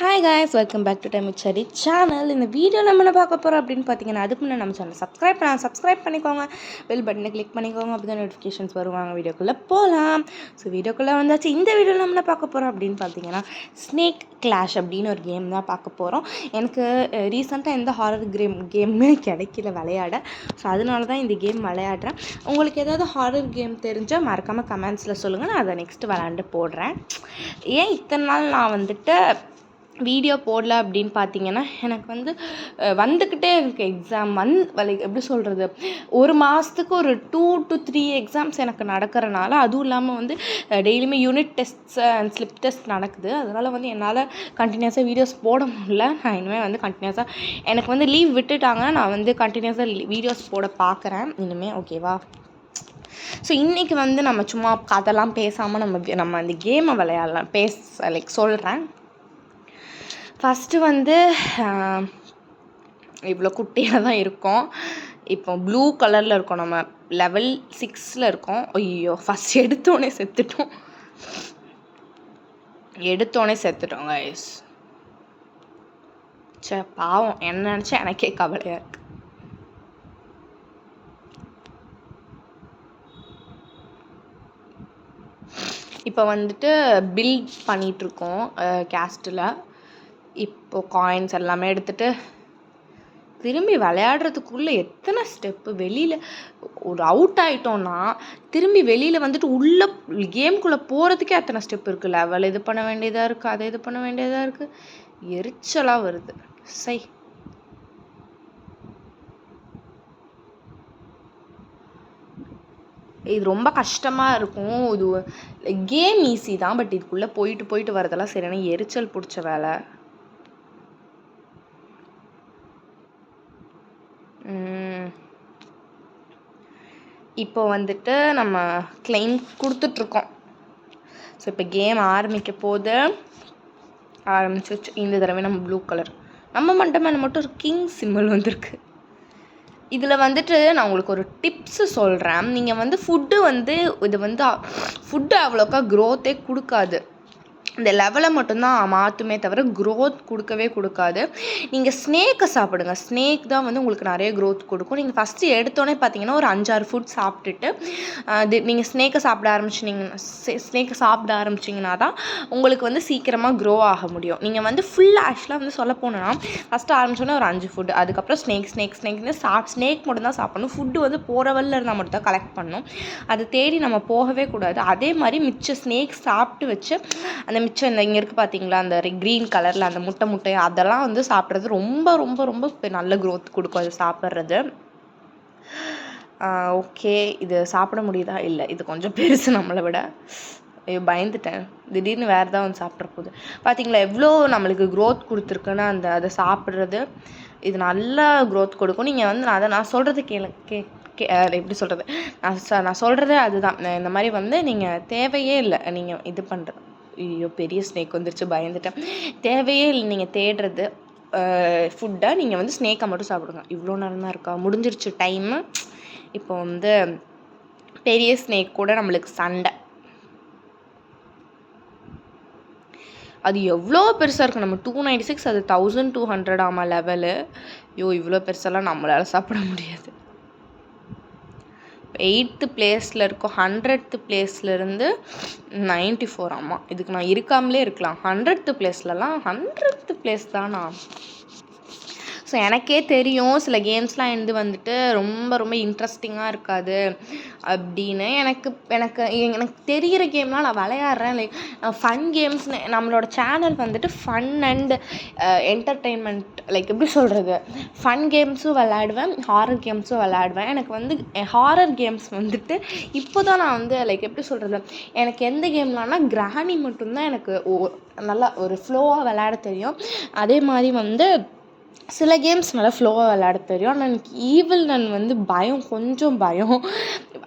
Hi guys, welcome back to time with Sherry channel. இந்த video நம்ம என்ன பார்க்க போகிறோம் அப்படின்னு பார்த்தீங்கன்னா, அதுக்கு முன்னே நம்ம சேனல் சப்ஸ்கிரைப் பண்ணிக்கோங்க, பெல் பட்டனை கிளிக் பண்ணிக்கோங்க, அப்படி தான் நோட்டிஃபிகேஷன்ஸ் வருவாங்க. வீடியோக்குள்ளே போகலாம். ஸோ வீடியோக்குள்ளே வந்தாச்சு. இந்த வீடியோவில் நம்ம என்ன பார்க்க போகிறோம் அப்படின்னு பார்த்தீங்கன்னா, ஸ்னேக் கிளாஷ் அப்படின்னு ஒரு கேம் தான் பார்க்க போகிறோம். எனக்கு ரீசெண்டாக எந்த ஹாரர் கேமுமே கிடைக்கல விளையாட. ஸோ அதனால தான் இந்த கேம் விளையாடுறேன். உங்களுக்கு ஏதாவது ஹாரர் கேம் தெரிஞ்சால் மறக்காமல் கமெண்ட்ஸில் சொல்லுங்கள், நான் அதை நெக்ஸ்ட்டு விளையாண்டு போடுறேன். ஏன் இத்தனை நாள் நான் வந்துட்டு வீடியோ போடல அப்படின்னு பார்த்தீங்கன்னா, எனக்கு வந்துக்கிட்டே இருக்குது எக்ஸாம். லைக் எப்படி சொல்கிறது, ஒரு மாதத்துக்கு ஒரு 2 to 3 எக்ஸாம்ஸ் எனக்கு நடக்கிறனால, அதுவும் இல்லாமல் டெய்லியுமே unit tests and slip test நடக்குது. அதனால் என்னால் கண்டினியூஸாக வீடியோஸ் போட முடியல. நான் இனிமேல் கண்டினியூஸாக எனக்கு லீவ் விட்டுட்டாங்க. நான் கண்டினியூஸாக வீடியோஸ் போட பார்க்குறேன் இனிமேல். ஓகேவா? ஸோ இன்றைக்கி நம்ம சும்மா கதைலாம் பேசாமல் நம்ம அந்த கேமை விளையாடலாம். லைக் சொல்கிறேன். ஃபஸ்ட்டு இவ்வளோ குட்டியாக தான் இருக்கும். இப்போ ப்ளூ கலரில் இருக்கோம். நம்ம level 6 இருக்கோம். ஐயோ, ஃபஸ்ட் எடுத்தோடனே செத்துட்டோம் கைஸ். பாவம், என்ன நினச்சா எனக்கே கவலையாக இருக்குது. இப்போ பில்ட் பண்ணிகிட்ருக்கோம் கேஸ்ட்டில். இப்போது காயின்ஸ் எல்லாமே எடுத்துகிட்டு திரும்பி விளையாடுறதுக்குள்ளே எத்தனை ஸ்டெப்பு. வெளியில் ஒரு அவுட் ஆகிட்டோன்னா திரும்பி வெளியில் உள்ளே கேம்குள்ளே போகிறதுக்கே அத்தனை ஸ்டெப் இருக்குது. லெவல் இது பண்ண வேண்டியதாக இருக்குது, அதை இது பண்ண வேண்டியதாக இருக்குது. எரிச்சலாக வருது. இது ரொம்ப கஷ்டமாக இருக்கும். இது கேம் ஈஸி தான், பட் இதுக்குள்ளே போயிட்டு வரதெல்லாம் சரியான எரிச்சல் பிடிச்ச வேலை. இப்போ நம்ம கிளைம் கொடுத்துட்ருக்கோம். ஸோ இப்போ கேம் ஆரம்பிக்க போது ஆரம்பிச்சிச்சு. இந்த தடவை நம்ம ப்ளூ கலர், நம்ம மண்டை மட்டும் ஒரு கிங் சிம்பிள் வந்திருக்கு. இதில் நான் உங்களுக்கு ஒரு டிப்ஸு சொல்கிறேன். நீங்கள் ஃபுட்டு அவ்வளோக்கா க்ரோத்தே கொடுக்காது. இந்த லெவலை மட்டும்தான் மாற்றுமே தவிர க்ரோத் கொடுக்கவே கொடுக்காது. நீங்கள் ஸ்னேக்கை சாப்பிடுங்க. ஸ்னேக் தான் உங்களுக்கு நிறைய க்ரோத் கொடுக்கும். நீங்கள் ஃபஸ்ட்டு எடுத்தோடனே பார்த்தீங்கன்னா ஒரு 5-6 ஃபுட் சாப்பிட்டுட்டு நீங்கள் ஸ்னேக்கை சாப்பிட ஆரம்பிச்சிங்கன்னா தான் உங்களுக்கு சீக்கிரமாக க்ரோ ஆக முடியும். நீங்கள் ஆக்சுவலாக சொல்ல போனோன்னா ஃபஸ்ட்டு ஆரம்பிச்சோன்னே ஒரு 5 ஃபுட், அதுக்கப்புறம் ஸ்னேக்னு ஸ்னேக் மட்டும் தான் சாப்பிடணும். ஃபுட்டு போகிற வழியில் இருந்தால் மட்டும் தான் கலெக்ட் பண்ணணும். அதை தேடி நம்ம போகவே கூடாது. அதே மாதிரி மிச்ச ஸ்னேக் சாப்பிட்டு வச்சு அந்த மிச்சம் இங்கே இருக்குது பார்த்தீங்களா, அந்த க்ரீன் கலரில் அந்த முட்டை அதெல்லாம் சாப்பிட்றது ரொம்ப ரொம்ப ரொம்ப நல்ல க்ரோத் கொடுக்கும் அது சாப்பிட்றது. ஓகே, இது சாப்பிட முடியுதா? இல்லை, இது கொஞ்சம் பெருசு நம்மளை விட. ஐயோ, பயந்துட்டேன். திடீர்னு வேறு ஏதாவது சாப்பிட்ற போகுது. பார்த்தீங்களா எவ்வளோ நம்மளுக்கு க்ரோத் கொடுத்துருக்குன்னு. அதை சாப்பிட்றது இது நல்லா க்ரோத் கொடுக்கும். நீங்கள் நான் சொல்கிறது எப்படி சொல்கிறது, நான் சொல்கிறது அதுதான். இந்த மாதிரி நீங்கள் தேவையே இல்லை. நீங்கள் இது பண்ணுறது, ஐயோ பெரிய ஸ்னேக் வந்துருச்சு, பயந்துட்டேன். தேவையே இல்லை நீங்கள் தேடுறது ஃபுட்டை. நீங்கள் ஸ்னேக்கை மட்டும் சாப்பிடுங்க. இவ்வளோ நேரம் தான் இருக்கா? முடிஞ்சிருச்சு டைமு. இப்போ பெரிய ஸ்னேக் கூட நம்மளுக்கு சண்டை. அது எவ்வளோ பெருசாக இருக்குது. நம்ம 296, அது 1200 ஆமாம் லெவலு. ஐயோ, இவ்வளோ பெருசெல்லாம் நம்மளால் சாப்பிட முடியாது. 8th பிளேஸில் இருக்கும். 100th பிளேஸ்லேருந்து 94 ஆமாம். இதுக்கு நான் இருக்காமலே இருக்கலாம். 100th பிளேஸ்லலாம் 100th பிளேஸ் தானா? ஸோ எனக்கே தெரியும் சில கேம்ஸ்லாம் ரொம்ப ரொம்ப இன்ட்ரெஸ்டிங்காக இருக்காது அப்படின்னு. எனக்கு தெரிகிற கேம்லாம் நான் விளையாடுறேன். லைக் ஃபன் கேம்ஸ்னு நம்மளோட channel fun and entertainment, like எப்படி சொல்கிறது, ஃபன் கேம்ஸும் விளையாடுவேன், ஹாரர் கேம்ஸும் விளையாடுவேன். எனக்கு ஹாரர் கேம்ஸ் இப்போ தான் நான் லைக் எப்படி சொல்கிறது, எனக்கு எந்த கேம்லான்னா கிராணி மட்டும்தான் எனக்கு நல்லா ஒரு ஃப்ளோவாக விளையாட தெரியும். அதே மாதிரி சில கேம்ஸ் நல்லா ஃப்ளோவாக விளையாட தெரியும். ஆனால் எனக்கு ஈவில் நன் கொஞ்சம் பயம்.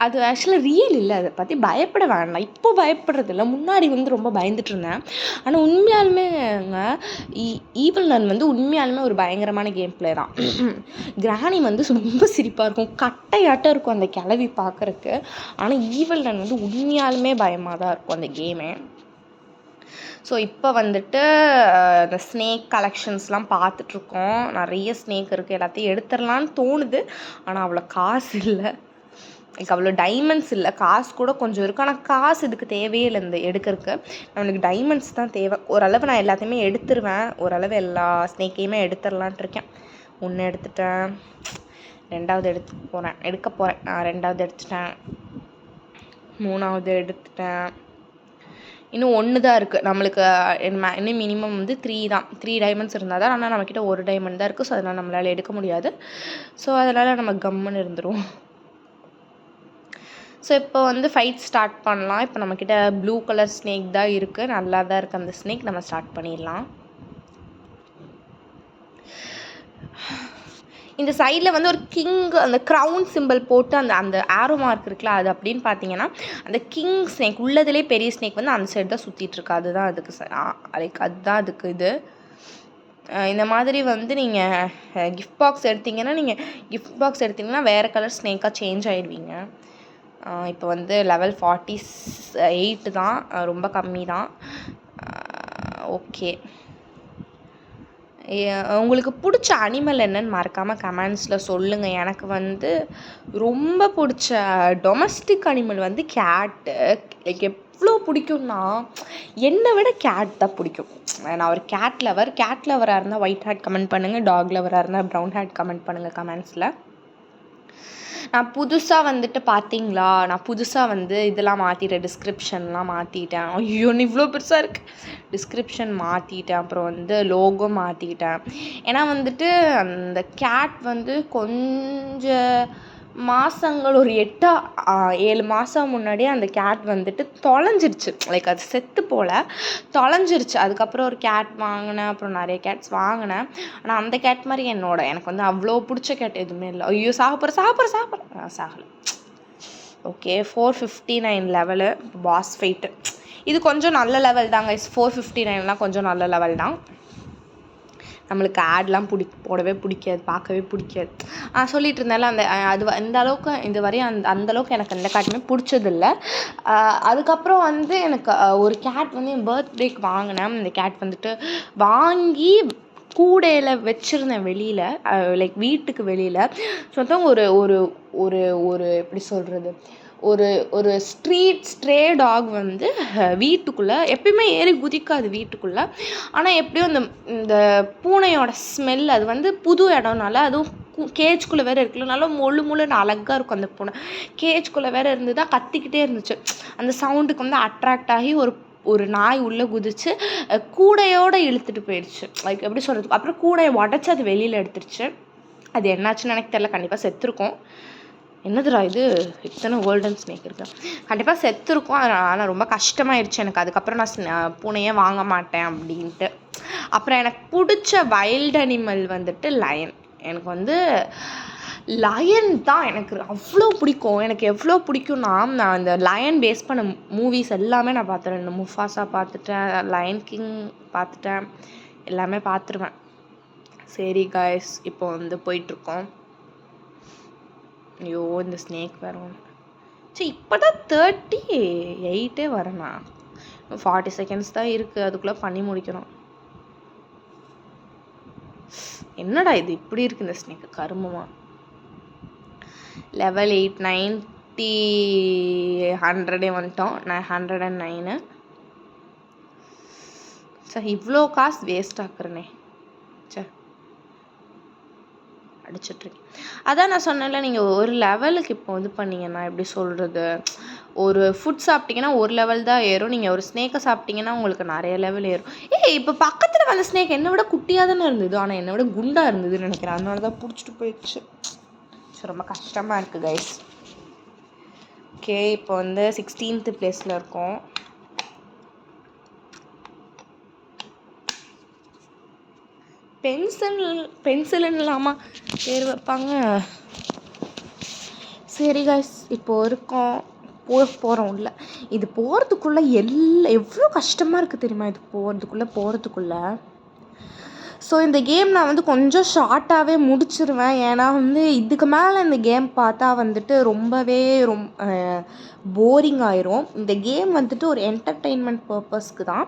அது ஆக்சுவலாக ரியல் இல்லை, அதை பற்றி பயப்பட வேண்டாம். இப்போ பயப்படுறதில்ல, முன்னாடி ரொம்ப பயந்துட்டு இருந்தேன். ஆனால் உண்மையாலுமேங்க ஈவில் நன் உண்மையாலுமே ஒரு பயங்கரமான கேம் பிளே தான். கிராணி ரொம்ப சிரிப்பாக இருக்கும், கட்டையாட்டம் இருக்கும் அந்த கிளவி பார்க்குறக்கு. ஆனால் ஈவில் நன் உண்மையாலுமே பயமாக தான் இருக்கும் அந்த கேமே. ஸோ இப்போ வந்துட்டு இந்த ஸ்னேக் கலெக்ஷன்ஸ்லாம் பார்த்துட்ருக்கோம். நிறைய ஸ்னேக் இருக்குது, எல்லாத்தையும் எடுத்துடலான்னு தோணுது. ஆனால் அவ்வளோ காசு இல்லை, எனக்கு அவ்வளோ டைமண்ட்ஸ் இல்லை. காசு கூட கொஞ்சம் இருக்குது, ஆனால் காசு இதுக்கு தேவையே இல்லை இந்த எடுக்கிறதுக்கு. நம்மளுக்கு டைமண்ட்ஸ் தான் தேவை. ஓரளவு நான் எல்லாத்தையுமே எடுத்துருவேன், ஓரளவு எல்லா ஸ்னேக்கையுமே எடுத்துடலான்ட்டு இருக்கேன். ஒன்று எடுத்துட்டேன், ரெண்டாவது எடுக்க போகிறேன். நான் ரெண்டாவது எடுத்துட்டேன், மூணாவது எடுத்துட்டேன். இன்னும் ஒன்று தான் இருக்குது நம்மளுக்கு. இன்னும் மினிமம் வந்து 3 தான். 3 டைமண்ட்ஸ் இருந்தால் தான். ஆனால் நம்மக்கிட்ட 1 டைமண்ட் தான் இருக்குது. ஸோ அதனால் நம்மளால் எடுக்க முடியாது. ஸோ அதனால் நம்ம கம்முன்னு இருந்துருவோம். ஸோ இப்போ வந்து ஃபைட் ஸ்டார்ட் பண்ணலாம். இப்போ நம்மக்கிட்ட ப்ளூ கலர் ஸ்னேக் தான் இருக்குது, நல்லா தான் இருக்குது அந்த ஸ்னேக். நம்ம ஸ்டார்ட் பண்ணிடலாம். இந்த சைடில் வந்து ஒரு கிங், அந்த க்ரௌன் சிம்பிள் போட்டு அந்த அந்த ஆரோ மார்க் இருக்குல்ல, அது அப்படின்னு பார்த்தீங்கன்னா அந்த கிங் ஸ்னேக் உள்ளதுலேயே பெரிய ஸ்னேக் வந்து அந்த சைடு தான் சுற்றிட்டுருக்கு. அதுதான் அதுக்கு அதுதான் அதுக்கு இது. இந்த மாதிரி வந்து நீங்கள் கிஃப்ட் பாக்ஸ் எடுத்திங்கன்னா வேறு கலர் ஸ்னேக்காக சேஞ்ச் ஆகிடுவீங்க. இப்போ வந்து லெவல் 48 தான், ரொம்ப கம்மி தான். ஓகே, உங்களுக்கு பிடிச்ச அனிமல் என்னன்னு மறக்காமல் கமெண்ட்ஸில் சொல்லுங்கள். எனக்கு வந்து ரொம்ப பிடிச்ச டொமஸ்டிக் அனிமல் வந்து கேட்டு. லைக் எவ்வளோ பிடிக்கும்னா, என்னை விட கேட் தான் பிடிக்கும். நான் ஒரு கேட் லவராக இருந்தால் ஒயிட் ஹேட் கமெண்ட் பண்ணுங்கள், டாக் லவராக இருந்தால் ப்ரௌன் ஹேட் கமெண்ட் பண்ணுங்கள் கமெண்ட்ஸில். நான் புதுசாக வந்துட்டு பார்த்தீங்களா, நான் புதுசாக வந்து இதெல்லாம் மாற்றிட்டேன், டிஸ்கிரிப்ஷன்லாம் மாற்றிட்டேன். ஐயோ இவ்வளோ பெருசாக இருக்குது. டிஸ்கிரிப்ஷன் மாற்றிட்டேன், அப்புறம் வந்து லோகோ மாற்றிட்டேன். ஏன்னா வந்துட்டு அந்த கேட் வந்து கொஞ்சம் மாதங்கள், ஒரு 7 மாதம் முன்னாடியே அந்த கேட் வந்துட்டு தொலைஞ்சிருச்சு. லைக் அது செத்து போல் தொலைஞ்சிருச்சு. அதுக்கப்புறம் ஒரு கேட் வாங்கினேன், அப்புறம் நிறைய கேட்ஸ் வாங்கினேன். ஆனால் அந்த கேட் மாதிரி எனக்கு வந்து அவ்வளோ பிடிச்ச கேட் எதுவுமே இல்லை. ஐயோ சாகலை. Okay, 459 level boss fight. இது கொஞ்சம் நல்ல லெவல் தாங்க. 459லாம் கொஞ்சம் நல்ல லெவல் தான். நம்மளுக்கு ஆட்லாம் போடவே பிடிக்காது, பார்க்கவே பிடிக்காது. சொல்லிட்டு இருந்தால அது இந்த அளவுக்கு இது வரையும் அந்தளவுக்கு எனக்கு எந்த கேட்டுமே பிடிச்சதில்ல. அதுக்கப்புறம் வந்து எனக்கு ஒரு கேட் வந்து என் பர்த்டேக்கு வாங்கினேன். இந்த கேட் வந்துட்டு வாங்கி கூடையில் வச்சுருந்தேன் வெளியில், லைக் வீட்டுக்கு வெளியில். ஸோ ஒரு ஒரு ஒரு ஒரு எப்படி சொல்கிறது, ஒரு ஸ்ட்ரே டாக் வந்து வீட்டுக்குள்ளே எப்பயுமே ஏறி குதிக்காது வீட்டுக்குள்ளே. ஆனால் எப்படியும் இந்த பூனையோட ஸ்மெல், அது வந்து புது இடம்னால, அதுவும் கேஜ்குள்ளே வேறு இருக்குல்ல, நல்லா முள்ளுன்னு அழகாக இருக்கும். அந்த பூனை கேஜ்குள்ளே வேறு இருந்ததா கத்திக்கிட்டே இருந்துச்சு. அந்த சவுண்டுக்கு வந்து அட்ராக்ட் ஆகி ஒரு நாய் உள்ளே குதிச்சு கூடையோடு இழுத்துட்டு போயிடுச்சு. லைக் எப்படி சொல்கிறது, அப்புறம் கூடையை உடச்சி அது வெளியில் எடுத்துருச்சு. அது என்னாச்சுன்னு எனக்கு தெரியல, கண்டிப்பாக செத்துருக்கும். என்னதுடா இது, இத்தனை கோல்டன் ஸ்னேக் இருக்கு, கண்டிப்பாக செத்துருக்கும். ஆனால் ரொம்ப கஷ்டமாயிடுச்சு எனக்கு. அதுக்கப்புறம் நான் பூனையே வாங்க மாட்டேன் அப்படின்ட்டு. அப்புறம் எனக்கு பிடிச்ச வைல்டு அனிமல் வந்துட்டு லயன். எனக்கு வந்து லயன் தான் எனக்கு அவ்வளோ பிடிக்கும். எனக்கு எவ்வளோ பிடிக்கும்னா, நான் இந்த லயன் பேஸ் பண்ண மூவிஸ் எல்லாமே நான் பார்த்துறேன். இந்த முஃபாசா பார்த்துட்டேன், லயன் கிங் பார்த்துட்டேன், எல்லாமே பார்த்துருவேன். சரி காய்ஸ், இப்போ வந்து போயிட்டுருக்கோம். ஐயோ இந்த ஸ்னேக் வேறு ஒன்று. சரி, இப்போ தான் 38 வரேண்ணா, 40 செகண்ட்ஸ் தான் இருக்குது, அதுக்குள்ளே பண்ணி முடிக்கணும். என்னடா இது இப்படி இருக்குது இந்த ஸ்னேக்கு, கருமமாக. லெவல் 890 100 வந்துட்டோம். நான் 109. சார் இவ்வளோ காசு வேஸ்ட் ஆக்குறேனே. சே, அடிச்சிட்ருக்கேன். அதான் நான் சொன்னேன்ல, நீங்கள் ஒரு லெவலுக்கு இப்போ இது பண்ணிங்கன்னா எப்படி சொல்கிறது, ஒரு ஃபுட் சாப்பிட்டிங்கன்னா ஒரு லெவல் தான் ஏறும். நீங்கள் ஒரு ஸ்னேக்கை சாப்பிட்டிங்கன்னா உங்களுக்கு நிறைய லெவல் ஏறும். இப்போ பக்கத்தில் வந்த ஸ்னேக் என்னை விட குட்டியாக தானே இருந்தது, ஆனால் என்னை விட குண்டாக இருந்ததுன்னு நினைக்கிறேன். அதனால தான் பிடிச்சிட்டு போயிடுச்சு. ஸோ ரொம்ப கஷ்டமாக இருக்குது கைஸ். ஓகே, இப்போ வந்து 16th பிளேஸில் இருக்கோம். பென்சில் இல்லாமல் பேர் வைப்பாங்க. சரி கைஸ், இப்போ இருக்கோம், போகிறோம் உள்ள. இது போகிறதுக்குள்ளே எவ்வளோ கஷ்டமாக இருக்குது தெரியுமா, இது போகிறதுக்குள்ளே. ஸோ இந்த கேம் நான் வந்து கொஞ்சம் ஷார்ட்டாகவே முடிச்சிருவேன். ஏன்னா வந்து இதுக்கு மேலே இந்த கேம் பார்த்தா வந்துட்டு ரொம்பவே போரிங் ஆயிரும். இந்த கேம் வந்துட்டு ஒரு என்டர்டெயின்மெண்ட் பர்பஸ்க்கு தான்.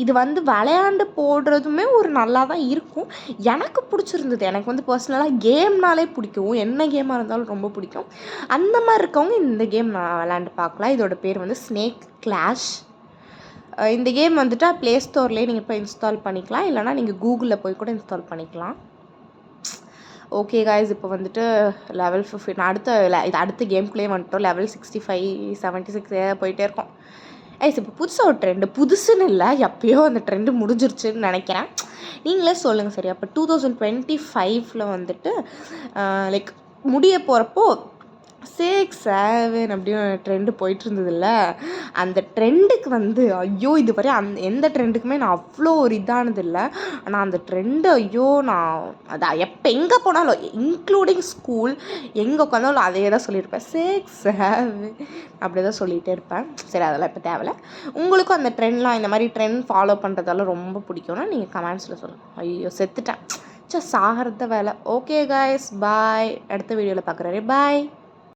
இது வந்து விளையாண்டு போடுறதுமே ஒரு நல்லா தான் இருக்கும். எனக்கு பிடிச்சிருந்தது. எனக்கு வந்து பர்சனலாக கேம்னாலே பிடிக்கும். என்ன கேமாக இருந்தாலும் ரொம்ப பிடிக்கும். அந்த மாதிரி இருக்கவங்க இந்த கேம் நான் விளையாண்டு பார்க்கலாம். இதோட பேர் வந்து ஸ்னேக் கிளாஷ். இந்த கேம் வந்துட்டு ப்ளே ஸ்டோர்லேயே நீங்கள் போய் இன்ஸ்டால் பண்ணிக்கலாம். இல்லைனா நீங்கள் கூகுளில் போய் கூட இன்ஸ்டால் பண்ணிக்கலாம். ஓகே காய்ஸ், இப்போ வந்துட்டு லெவல் 15 அடுத்த கேம்குள்ளேயே வந்துட்டோம். லெவல் 65, 76 போயிட்டே இருக்கோம். இப்போ புதுசாக ஒரு ட்ரெண்டு, புதுசுன்னு இல்லை, எப்போயோ அந்த ட்ரெண்டு முடிஞ்சிருச்சுன்னு நினைக்கிறேன். நீங்களே சொல்லுங்கள் சரி. அப்போ 2025 வந்துட்டு லைக் முடிய போகிறப்போ 6, 7 அப்படின்னு ட்ரெண்டு போயிட்டு இருந்ததில்ல, அந்த ட்ரெண்டுக்கு வந்து ஐயோ இதுவரை எந்த ட்ரெண்டுக்குமே நான் அவ்வளோ ஒரு இதானதில்லை. ஆனால் அந்த ட்ரெண்டு ஐயோ நான் அதான் எங்கே போனாலும் இன்க்ளூடிங் ஸ்கூல் எங்கே உட்காந்தாலும் அதே தான் சொல்லியிருப்பேன். 6, 7 அப்படி தான் சொல்லிகிட்டே இருப்பேன். சரி, அதெல்லாம் இப்போ தேவையில்ல. உங்களுக்கும் அந்த ட்ரெண்ட்லாம் இந்த மாதிரி ட்ரெண்ட் ஃபாலோ பண்ணுறதெல்லாம் ரொம்ப பிடிக்கும்னா நீங்கள் கமெண்ட்ஸில் சொல்லுங்கள். ஐயோ செத்துட்டேன், சாகிறது வேலை. ஓகே காய்ஸ், பாய். அடுத்த வீடியோவில் பார்க்குறேன். பாய்.